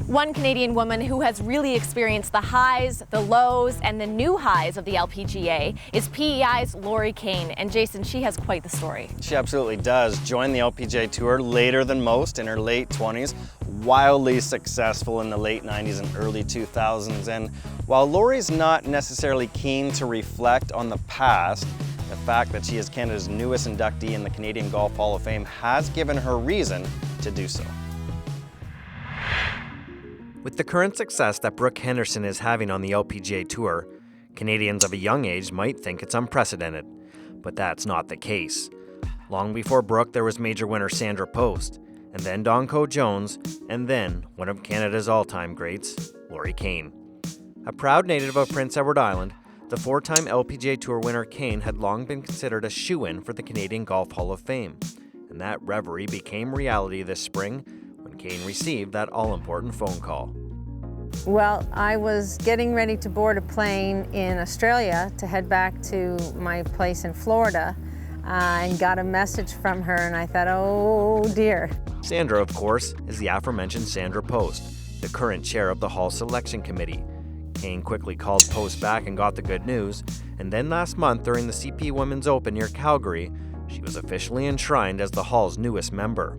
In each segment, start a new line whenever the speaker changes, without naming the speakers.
One Canadian woman who has really experienced the highs, the lows, and the new highs of the LPGA is P.E.I.'s Lorie Kane. And Jason, she has quite the story.
She absolutely does. Joined the LPGA Tour later than most, in her late 20s, wildly successful in the late 90s and early 2000s. And while Lorie's not necessarily keen to reflect on the past, the fact that she is Canada's newest inductee in the Canadian Golf Hall of Fame has given her reason to do so. With the current success that Brooke Henderson is having on the LPGA Tour, Canadians of a young age might think it's unprecedented, but that's not the case. Long before Brooke, there was major winner Sandra Post, and then Donko Jones, and then one of Canada's all-time greats, Lorie Kane. A proud native of Prince Edward Island, the four-time LPGA Tour winner Kane had long been considered a shoo-in for the Canadian Golf Hall of Fame, and that reverie became reality this spring when Kane received that all-important phone call.
Well, I was getting ready to board a plane in Australia to head back to my place in Florida and got a message from her, and I thought, oh dear.
Sandra, of course, is the aforementioned Sandra Post, the current chair of the Hall Selection Committee. Kane quickly called Post back and got the good news, and then last month during the CP Women's Open near Calgary, she was officially enshrined as the Hall's newest member.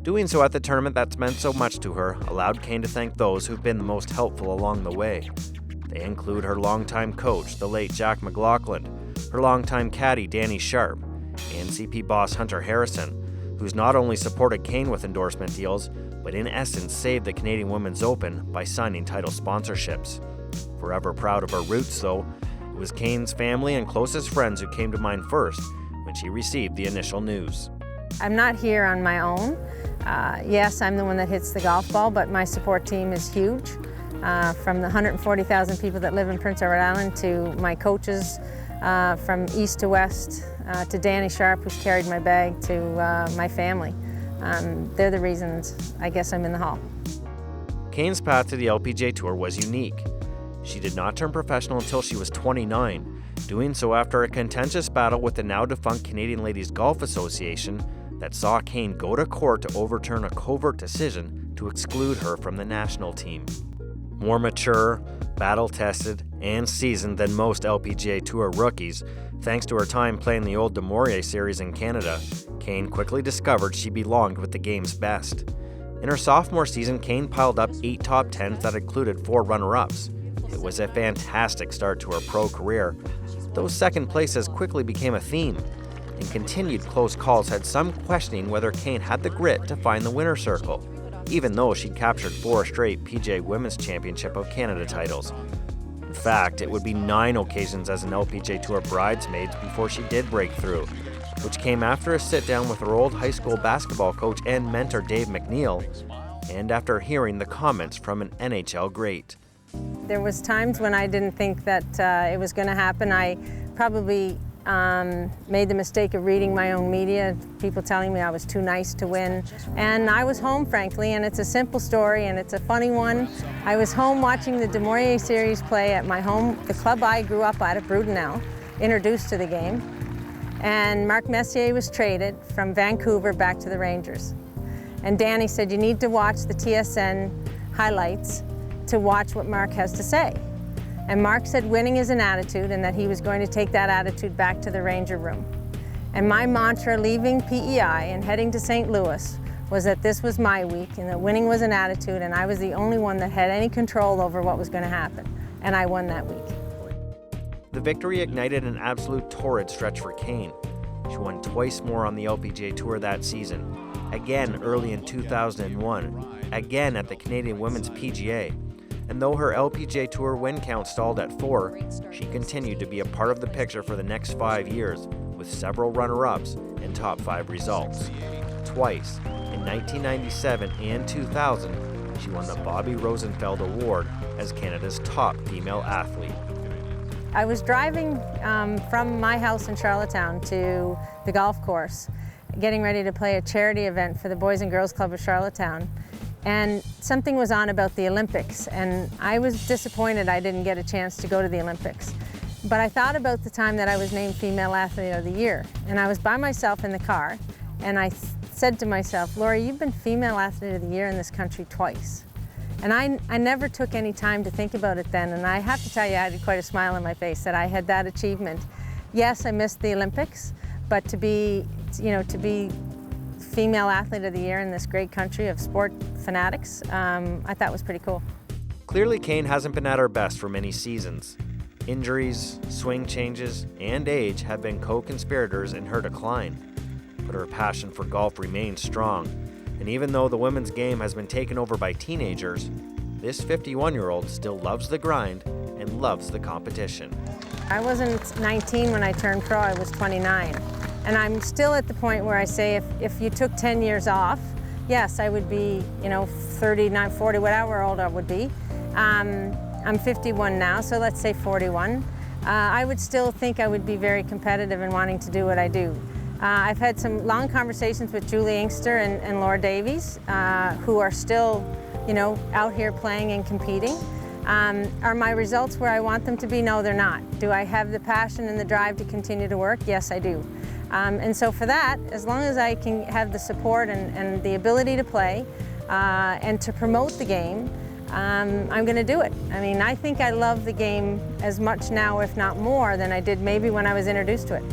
Doing so at the tournament that's meant so much to her allowed Kane to thank those who've been the most helpful along the way. They include her longtime coach, the late Jack McLaughlin, her longtime caddy, Danny Sharp, and CP boss Hunter Harrison, who's not only supported Kane with endorsement deals, but in essence saved the Canadian Women's Open by signing title sponsorships. Forever proud of her roots, though, it was Kane's family and closest friends who came to mind first when she received the initial news.
I'm not here on my own. Yes, I'm the one that hits the golf ball, but my support team is huge. From the 140,000 people that live in Prince Edward Island to my coaches from east to west to Danny Sharp, who's carried my bag, to my family. They're the reasons I guess I'm in the Hall.
Kane's path to the LPGA Tour was unique. She did not turn professional until she was 29, doing so after a contentious battle with the now defunct Canadian Ladies Golf Association that saw Kane go to court to overturn a covert decision to exclude her from the national team. More mature, battle-tested, and seasoned than most LPGA Tour rookies, thanks to her time playing the old Du Maurier series in Canada, Kane quickly discovered she belonged with the game's best. In her sophomore season, Kane piled up 8 top 10s that included 4 runner-ups. It was a fantastic start to her pro career. Those second places quickly became a theme, and continued close calls had some questioning whether Kane had the grit to find the winner's circle, even though she'd captured 4 straight PGA Women's Championship of Canada titles. In fact, it would be 9 occasions as an LPGA Tour bridesmaid before she did break through, which came after a sit-down with her old high school basketball coach and mentor Dave McNeil, and after hearing the comments from an NHL great.
There was times when I didn't think that it was going to happen. I probably made the mistake of reading my own media, people telling me I was too nice to win. And I was home, frankly, and it's a simple story and it's a funny one. I was home watching the Du Maurier series play at my home, the club I grew up at Brudenell, introduced to the game. And Mark Messier was traded from Vancouver back to the Rangers. And Danny said, you need to watch the TSN highlights to watch what Mark has to say. And Mark said winning is an attitude and that he was going to take that attitude back to the Ranger room. And my mantra leaving P.E.I. and heading to St. Louis was that this was my week and that winning was an attitude and I was the only one that had any control over what was going to happen. And I won that week.
The victory ignited an absolute torrid stretch for Kane. She won twice more on the LPGA Tour that season, again early in 2001, again at the Canadian Women's PGA. And though her LPGA Tour win count stalled at 4, she continued to be a part of the picture for the next 5 years, with several runner-ups and top 5 results. Twice, in 1997 and 2000, she won the Bobby Rosenfeld Award as Canada's top female athlete.
I was driving from my house in Charlottetown to the golf course, getting ready to play a charity event for the Boys and Girls Club of Charlottetown. And something was on about the Olympics, and I was disappointed I didn't get a chance to go to the Olympics. But I thought about the time that I was named Female Athlete of the Year, and I was by myself in the car, and I said to myself, Lorie, you've been Female Athlete of the Year in this country twice. And I never took any time to think about it then, and I have to tell you, I had quite a smile on my face that I had that achievement. Yes, I missed the Olympics, but to be female athlete of the year in this great country of sport fanatics, I thought was pretty cool.
Clearly, Kane hasn't been at her best for many seasons. Injuries, swing changes, and age have been co-conspirators in her decline. But her passion for golf remains strong, and even though the women's game has been taken over by teenagers, this 51-year-old still loves the grind and loves the competition.
I wasn't 19 when I turned pro, I was 29. And I'm still at the point where I say if you took 10 years off, yes, I would be, 39, 40, whatever old I would be. I'm 51 now, so let's say 41. I would still think I would be very competitive in wanting to do what I do. I've had some long conversations with Julie Inkster and Laura Davies, who are still, out here playing and competing. Are my results where I want them to be? No, they're not. Do I have the passion and the drive to continue to work? Yes, I do. And so for that, as long as I can have the support and the ability to play and to promote the game, I'm going to do it. I mean, I think I love the game as much now, if not more, than I did maybe when I was introduced to it.